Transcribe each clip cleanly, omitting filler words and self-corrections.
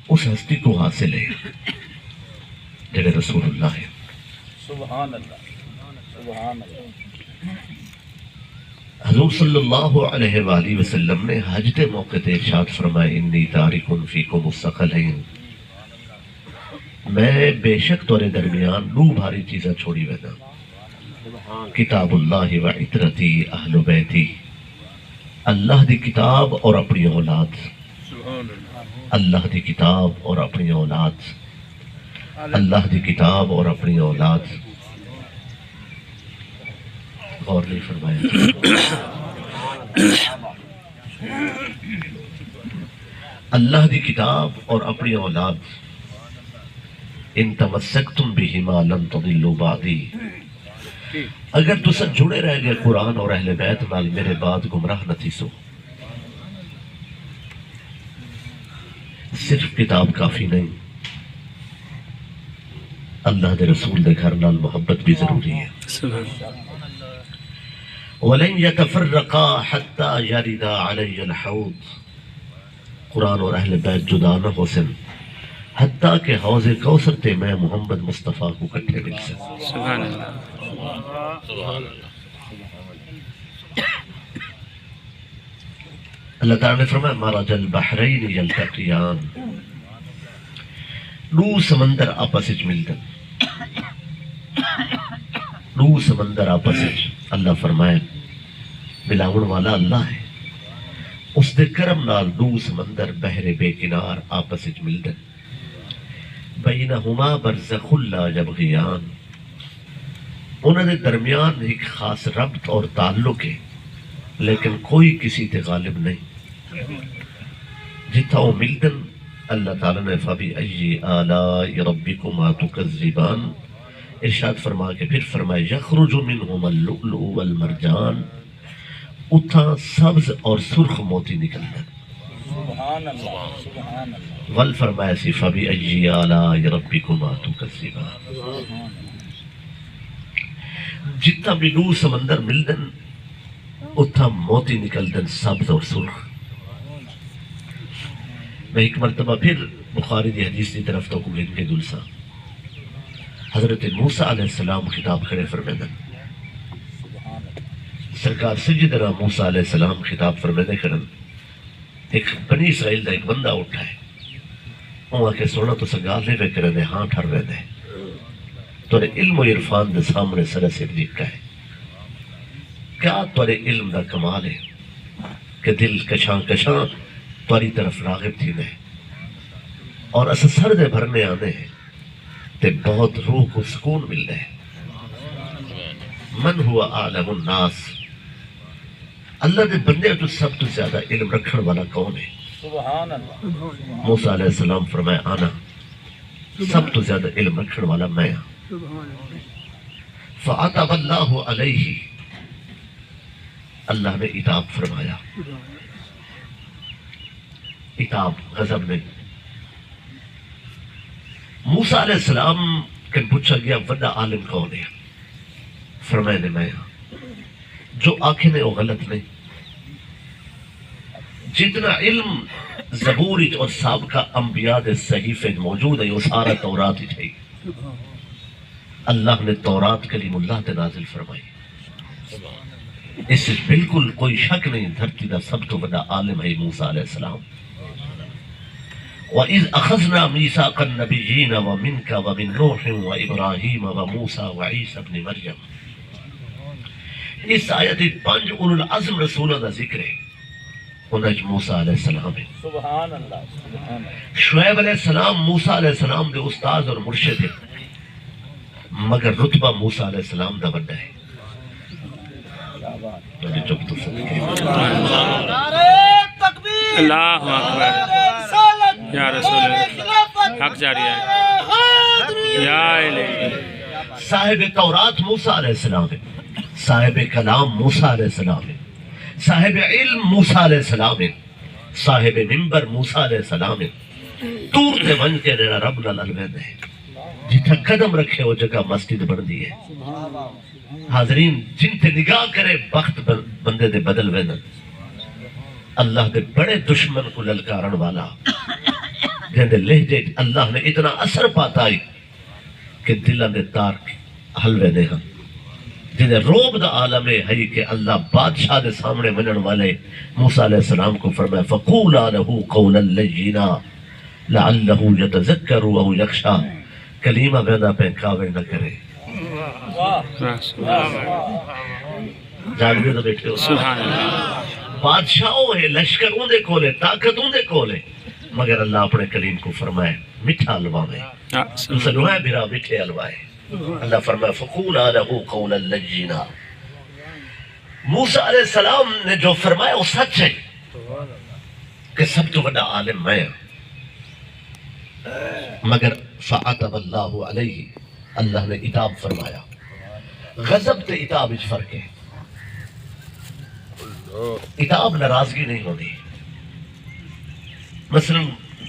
اس ہستی کو حاصل ہے جڑے رسول اللہ ہے. سبحان اللہ سبحان اللہ. حضور صلی اللہ علیہ وآلہ وسلم نے حج کے موقع تے ارشاد فرمائے انی تارک فیکم الثقلین، میں بے شک تورے درمیان دو بھاری چیزاں چھوڑی وینا، کتاب اللہ و عترتی اہل بیتی، اللہ دی کتاب اور اپنی اولاد، اللہ دی کتاب اور اپنی اولاد، اللہ دی کتاب اور اپنی اولاد. غور نہیں فرمایا. اللہ دی کتاب اور اپنی اولاد، ان تمسکتم بہما لن تضلوا بعدی، اگر تسا جڑے رہ گئے قرآن اور اہل بیت نال میرے بعد گمراہ نہ تھی سو. صرف کتاب کافی نہیں، اللہ دے رسول دے گھر نال محبت بھی ضروری ہے. وَلَن يَتَفَرَّقَا حَتَّى يَرِدَا عَلَيَّ الْحَوْض، قرآن اور اہل بیت جدا نہ ہو سن حتیٰ کہ حوض کوثر تے میں محمد مصطفیٰ کو کٹھے مل سن. سبحان اللہ. اللہ تعالیٰ نے فرمایا مرج البحرین یلتقیان، دو سمندر آپس وچ ملدن، دو سمندر آپس وچ. اللہ فرمائے ملاون والا اللہ ہے، اس دے کرم نال دو سمندر بحر بے کنار آپس وچ ملدن، بینہما برزخ لا یبغیان، انہوں نے درمیان ایک خاص ربط اور تعلق ہے لیکن کوئی کسی تے غالب نہیں. جتھا وہ ملدن اللہ تعالیٰ نے فَبِأَيِّ آلَاءِ رَبِّكُمَا تُكَذِّبَانِ ارشاد فرما کے پھر فرمائے یخرج منہما اللؤلؤ والمرجان، اتھا سبز اور سرخ موتی نکلدن. سبحان اللہ سبحان اللہ. ول فرمایا سی فَبِأَيِّ آلَاءِ رَبِّكُمَا تُكَذِّبَانِ، جتنا بھی دو سمندر ملدن اتھا موتی نکلدن سبز اور سرخ. میں ایک مرتبہ پھر بخاری دی حدیث کی طرف تو کو گن کے دلسا. حضرت موسیٰ علیہ السلام خطاب کھڑے فرمیدن، سرکار سیدنا موسیٰ علیہ السلام خطاب فرمیدے کھڑن. ایک بنی اسرائیل دا ایک بندہ اٹھا ہے، وہاں کے سونا تو سگال لے وے کرے دے ہاں ٹھر وے دے تورے علم و عرفان دے سامنے سر سے دیکھتا ہے. کیا تورے علم دا کمال ہے کہ دل کشاں کشاں تاری طرف راغب تھی نے اور اس سر دے بھرنے آنے ہیں تے بہت روح کو سکون مل رہے. من ہوا عالم الناس، اللہ دے بندے تو سب تو زیادہ علم رکھن والا کون ہے؟ سبحان اللہ. موسیٰ علیہ السلام فرمایا آنا، سب تو زیادہ علم رکھن والا میں ہاں. فعتب اللہ علیہ، اللہ نے عتاب فرمایا. عتاب غضب نہیں. موسیٰ علیہ السلام کے پوچھا گیا بڑا عالم کون ہے؟ فرمایا نے میں ہاں. جو آنکھیں نے وہ غلط نہیں. جتنا علم زبور اور سابقہ انبیاء دے صحیفے موجود ہے وہ سارا تورات ہی تھی. اللہ نے تورات کلیم اللہ تے نازل فرمائی. اس سے بالکل کوئی شک نہیں دھرتی دا سب تو بڑا عالم ہے موسیٰ علیہ السلام. وَإِذْ أَخَذْنَا مِيثَاقَ النَّبِيِّينَ وَمِنْكَ وَمِن نُوحٍ وَإِبْرَاهِيمَ وَمُوسَى وَعِيسَى ابْنِ مریم. اس آیت پانچ اولو العزم رسولوں دا ذکر ہے. انہیں موسیٰ علیہ السلام ہے. سبحان اللہ سبحان اللہ. شعیب علیہ السلام موسیٰ علیہ السلام دے استاذ اور مرشد ہے، مگر رتبہ موسیٰ علیہ السلام دا بڑا ہے. چپ تو صدقے اللہ اکبر. یا رسول اللہ، حق جاری ہے. یا الہی. صاحب تورات موسیٰ علیہ السلام ہے، صاحب کلام موسیٰ علیہ السلام ہے، صاحب علم موسیٰ علیہ السلام ہے، صاحب منبر موسیٰ علیہ السلام ہے. تور تے ون کے ریڑا رب نال الوید ہے، جتھا قدم رکھے وہ جگہ مسجد بن دی ہے. حاضرین جن تے نگاہ کرے بخت بندے دے بدل ویدن. اللہ دے بڑے دشمن کو للکارن والا جن دے لہجے اللہ نے اتنا اثر پاتا ہے کہ دلوں دے تار حلوے دے ہاں جن روب دا عالم ہے کہ اللہ بادشاہ دے سامنے منن والے موسیٰ علیہ السلام کو فرمایا فَقُولَا لَهُ قَوْلًا لَيِّنًا لَعَلَّهُ يَتَذَكَّرُ أَوْ يَخْشَىٰ کلمہ ویدہ پہ کاوے نہ کرے جاگدے تو بیٹھے ہو سبحان اللہ بادشاہوں ہے لشکر اون دے کولے طاقت اون دے کولے مگر اللہ اپنے کلیم کو فرمائے میٹھا الوا میں سنوائے بھرا میٹھے الوائے اللہ فرمائے فَقُولَا لَهُ قَوْلًا لَيِّنًا موسیٰ علیہ السلام نے جو فرمایا وہ سچ ہے کہ سب تو بڑا عالم میں مگر فَعَتَبَ اللَّهُ عَلَيْهِ اللہ نے عتاب فرمایا غضب تے عتاب اچ فرق ہے عتاب ناراضگی نہیں ہونی مثلا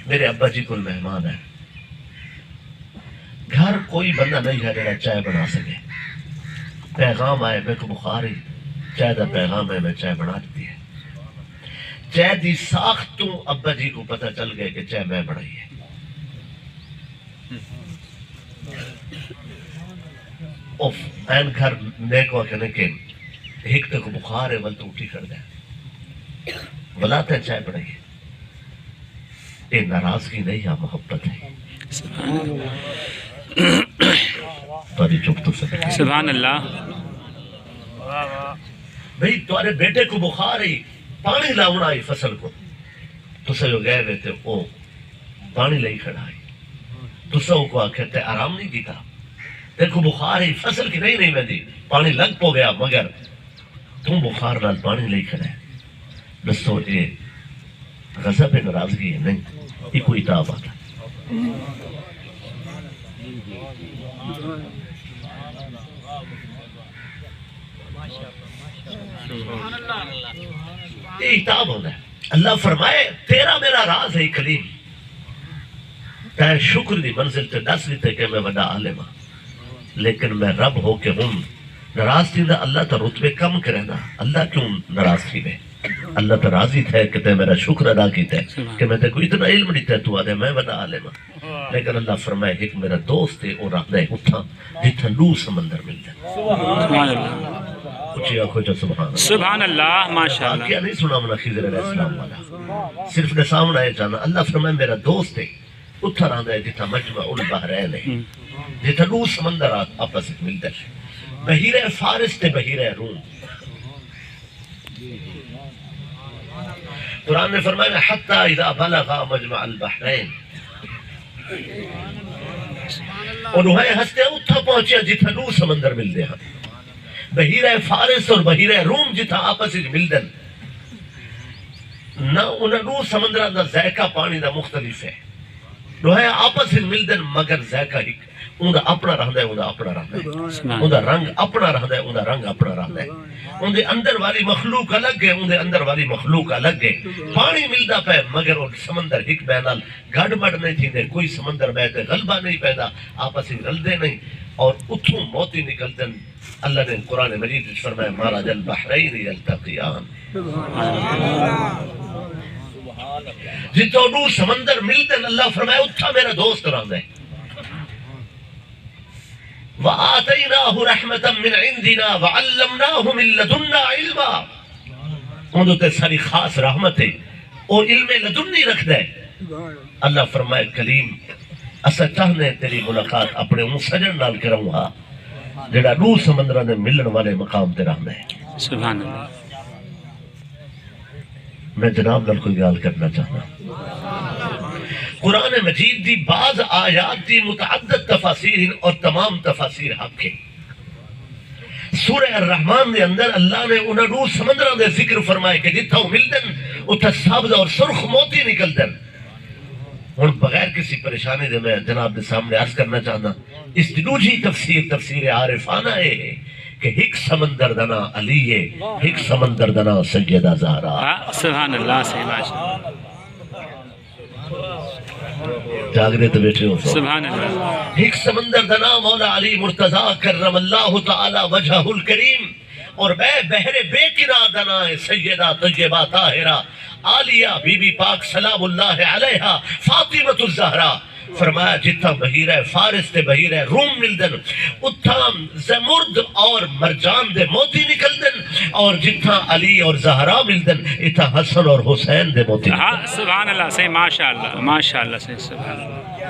میرے ابا جی کو مہمان ہے گھر کوئی بندہ نہیں ہے میرا چائے بنا سکے پیغام آئے میں کو بخار ہی چائے دا پیغام ہے میں چائے بنا دیتی ہے چائے دی ساخت تو ابا جی کو پتہ چل گئے کہ چائے میں بڑھائی ہے این گھر میں کو کہنے کہ ایک تک بخار ہے ول تو اٹھی کر دے بلاتے ہیں چائے بڑھائی ہے یہ ناراضگی نہیں یا محبت ہے چپ تو سکتے سبحان اللہ بھئی تمہارے بیٹے کو بخار ہی پانی لاؤنا آئی فصل کو تو سے جو گئے ہوئے تھے وہ پانی لئی کھڑا آئی تو سے کو کہتے آرام نہیں دیتا دیکھو بخار ہی فصل کی نہیں میں دی پانی لگ پو گیا مگر تم بخار نال پانی لئی کھڑا ہے دستو یہ غضب ناراضگی ہے نہیں یہ کوئی عتاب آتا یہ عتاب ہونا ہے اللہ فرمائے تیرا میرا راز ہے کلیم تے شکر دی منزل تے دس دیتے کہ میں بڑا عالم ہوں لیکن میں رب ہو کے ہوں ناراض تھی اللہ تا رتبے کم کرے نا اللہ کیوں ناراض تھی میں اللہ تا راضی تھے کہ تے میرا شکر ادا کیتے کہ میں تے کوئی اتنا علم نہیں تے تو آدھے میں بڑا عالم ہوں لیکن اللہ فرمائے ایک میرا دوست ہے اور رکھ دے اتھا جتھا لو سمندر مل دے سبحان اللہ اچھی آنکھوں جو سبحان اللہ سبحان اللہ ماشاء اللہ کیا نہیں سنا منا خضر علیہ السلام والا صرف نے سامنا ہے جانا اللہ فرمائے میرا دوست ہے اتھا رہا ہے جتھا مجمع البحرین ہے جتھا لو سمندر آپس مل دے بحیرہ فارس تے بحیرہ روم قرآن نے فرمایا حتی اذا بلغا مجمع البحرین اور وہ ہستے اتھا پہنچے جتھا لو سمندر مل دے ہاں بحیرہ فارس اور بحیرہ روم جتھا آپس مل دن نہ انہاں لو سمندر دا ذائقہ پانی دا مختلف ہے وہ آپس مل دن مگر ذائقہ ہی اندھا اپنا رہندا ہے اندھا اپنا رہندا ہے اندھا رنگ اپنا رہندا ہے اندھا رنگ اپنا رہندا ہے اندھے اندر والی مخلوق الگ ہے اندھے اندر والی مخلوق الگ ہے پانی ملدا پہ مگر وہ سمندر ایک بینال گھڑ بڑ نہیں تھی دے کوئی سمندر بہتے غلبہ نہیں پیدا آپس ہی رلدے نہیں اور اتھوں موتی نکلدن اللہ نے قرآن مجید فرمایا مرج البحرین یلتقیان جتوں دو سمندر ملدن اللہ فرمایا اتھا میرا دوست رہندا ہے وَآتَيْنَاهُ رَحْمَةً مِّنْ عِنْدِنَا وَعَلَّمْنَاهُ مِن لَدُنَّا عِلْمًا اندھو تے ساری خاص رحمت ہے وہ علم لدنی رکھ دے اللہ فرمائے کلیم اسا چاہنے تیری ملاقات اپنے ان سجن نال کروں ہا جڑا دو سمندرہ نے ملن والے مقام تے رہنے سبحان اللہ میں جناب نال کوئی گال کرنا چاہنا قرآن مجید دی بعض آیات دی متعدد تفاسیر اور تمام تفاسیر حق ہے سورہ الرحمن دے اندر اللہ نے انہاں دو سمندروں دے ذکر فرمائے کہ جتھا ملدن اتھا سبز اور سرخ موتی نکلدن اور بغیر کسی پریشانی دے میں جناب دے سامنے عرض کرنا چاہنا اس دوجی تفسیر عارفانہ ہے کہ ایک سمندر دنا علی ہے ایک سمندر دنا سیدہ زہرا سبحان اللہ صحیح ماشاء جاگرے تو بیٹھے ہو سبحان اللہ ایک سمندر دنا مولا علی مرتضی کرم اللہ تعالی وجہ الکریم اور بحر بے کنار دنا ہے سیدہ طیبہ طاہرہ آلیہ بی بی پاک سلام اللہ علیہا فاطمۃ الزہرا فرمایا جتھا بحیرہ فارس تے بحیرہ روم ملدن اتھا زمرد اور مرجان دے موتی نکلدن اور جتھا علی اور زہرا ملدن اتھا حسن اور حسین دے موتی ہاں سبحان اللہ صحیح ماشاءاللہ صحیح سبحان اللہ